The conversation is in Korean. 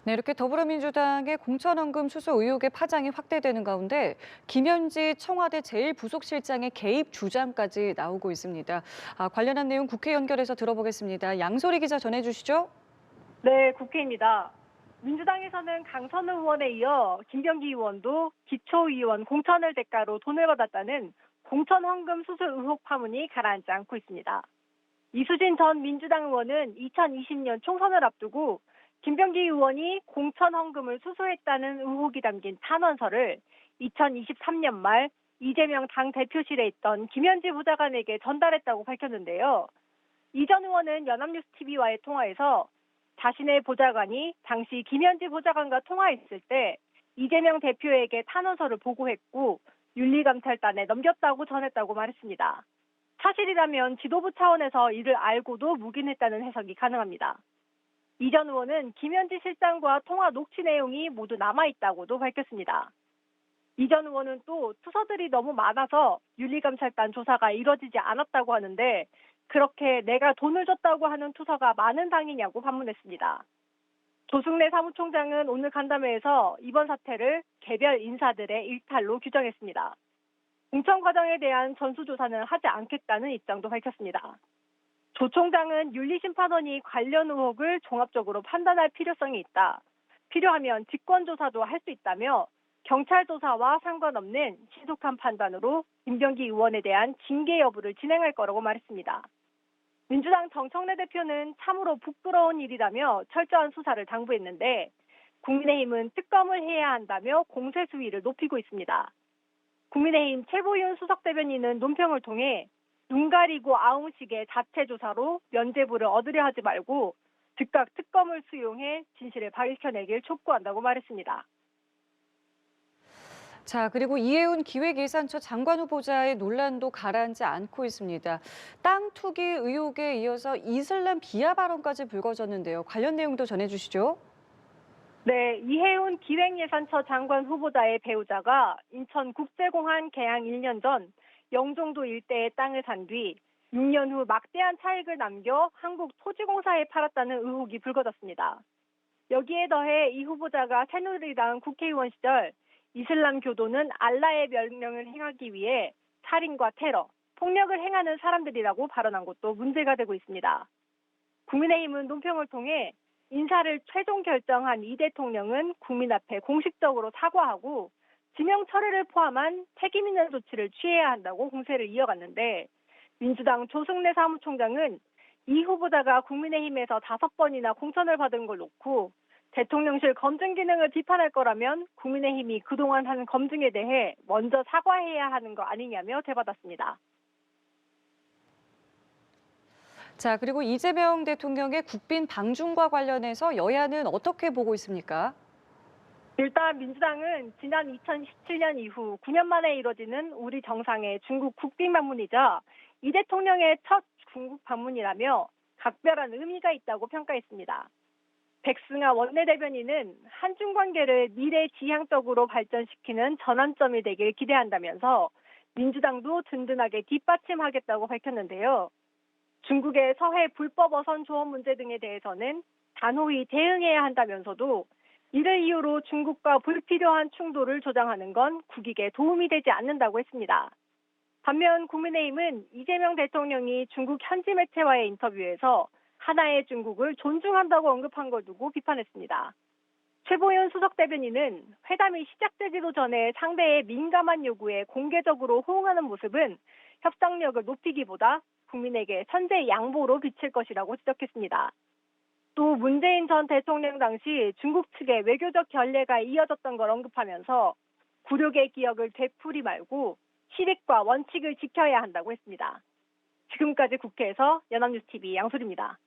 네, 이렇게 더불어민주당의 공천원금 수수 의혹의 파장이 확대되는 가운데 김현지 청와대 제1부속실장의 개입 주장까지 나오고 있습니다. 관련한 내용 국회 연결해서 들어보겠습니다. 양소리 기자 전해주시죠. 네, 국회입니다. 민주당에서는 강선우 의원에 이어 김병기 의원도 기초의원 공천을 대가로 돈을 받았다는 공천 헌금 수수 의혹 파문이 가라앉지 않고 있습니다. 이수진 전 민주당 의원은 2020년 총선을 앞두고 김병기 의원이 공천 헌금을 수수했다는 의혹이 담긴 탄원서를 2023년 말 이재명 당대표실에 있던 김현지 보좌관에게 전달했다고 밝혔는데요. 이 전 의원은 연합뉴스TV와의 통화에서 자신의 보좌관이 당시 김현지 보좌관과 통화했을 때 이재명 대표에게 탄원서를 보고했고 윤리감찰단에 넘겼다고 전했다고 말했습니다. 사실이라면 지도부 차원에서 이를 알고도 묵인했다는 해석이 가능합니다. 이 전 의원은 김현지 실장과 통화 녹취 내용이 모두 남아있다고도 밝혔습니다. 이 전 의원은 또 투서들이 너무 많아서 윤리감찰단 조사가 이뤄지지 않았다고 하는데 그렇게 내가 돈을 줬다고 하는 투서가 많은 당이냐고 반문했습니다. 조승래 사무총장은 오늘 간담회에서 이번 사태를 개별 인사들의 일탈로 규정했습니다. 공천 과정에 대한 전수조사는 하지 않겠다는 입장도 밝혔습니다. 조 총장은 윤리심판원이 관련 의혹을 종합적으로 판단할 필요성이 있다. 필요하면 직권조사도 할 수 있다며 경찰 조사와 상관없는 신속한 판단으로 김병기 의원에 대한 징계 여부를 진행할 거라고 말했습니다. 민주당 정청래 대표는 참으로 부끄러운 일이라며 철저한 수사를 당부했는데 국민의힘은 특검을 해야 한다며 공세 수위를 높이고 있습니다. 국민의힘 최보윤 수석대변인은 논평을 통해 눈 가리고 아웅식의 자체 조사로 면죄부를 얻으려 하지 말고 즉각 특검을 수용해 진실을 밝혀내길 촉구한다고 말했습니다. 자, 그리고 이해운 기획예산처 장관 후보자의 논란도 가라앉지 않고 있습니다. 땅 투기 의혹에 이어서 이슬람 비하 발언까지 불거졌는데요. 관련 내용도 전해주시죠. 네, 이해운 기획예산처 장관 후보자의 배우자가 인천국제공항 개항 1년 전 영종도 일대의 땅을 산 뒤 6년 후 막대한 차익을 남겨 한국토지공사에 팔았다는 의혹이 불거졌습니다. 여기에 더해 이 후보자가 새누리당 국회의원 시절 이슬람 교도는 알라의 명령을 행하기 위해 살인과 테러, 폭력을 행하는 사람들이라고 발언한 것도 문제가 되고 있습니다. 국민의힘은 논평을 통해 인사를 최종 결정한 이 대통령은 국민 앞에 공식적으로 사과하고 지명 철회를 포함한 책임 있는 조치를 취해야 한다고 공세를 이어갔는데 민주당 조승래 사무총장은 이 후보자가 국민의힘에서 5번이나 공천을 받은 걸 놓고 대통령실 검증 기능을 비판할 거라면 국민의힘이 그동안 한 검증에 대해 먼저 사과해야 하는 거 아니냐며 되받았습니다. 자, 그리고 이재명 대통령의 국빈 방중과 관련해서 여야는 어떻게 보고 있습니까? 일단 민주당은 지난 2017년 이후 9년 만에 이뤄지는 우리 정상의 중국 국빈 방문이자 이 대통령의 첫 중국 방문이라며 각별한 의미가 있다고 평가했습니다. 백승아 원내대변인은 한중 관계를 미래지향적으로 발전시키는 전환점이 되길 기대한다면서 민주당도 든든하게 뒷받침하겠다고 밝혔는데요. 중국의 서해 불법 어선 조업 문제 등에 대해서는 단호히 대응해야 한다면서도 이를 이유로 중국과 불필요한 충돌을 조장하는 건 국익에 도움이 되지 않는다고 했습니다. 반면 국민의힘은 이재명 대통령이 중국 현지 매체와의 인터뷰에서 하나의 중국을 존중한다고 언급한 걸 두고 비판했습니다. 최보윤 수석대변인은 회담이 시작되기도 전에 상대의 민감한 요구에 공개적으로 호응하는 모습은 협상력을 높이기보다 국민에게 선제 양보로 비칠 것이라고 지적했습니다. 또 문재인 전 대통령 당시 중국 측의 외교적 결례가 이어졌던 걸 언급하면서 굴욕의 기억을 되풀이 말고 실익과 원칙을 지켜야 한다고 했습니다. 지금까지 국회에서 연합뉴스TV 양소리입니다.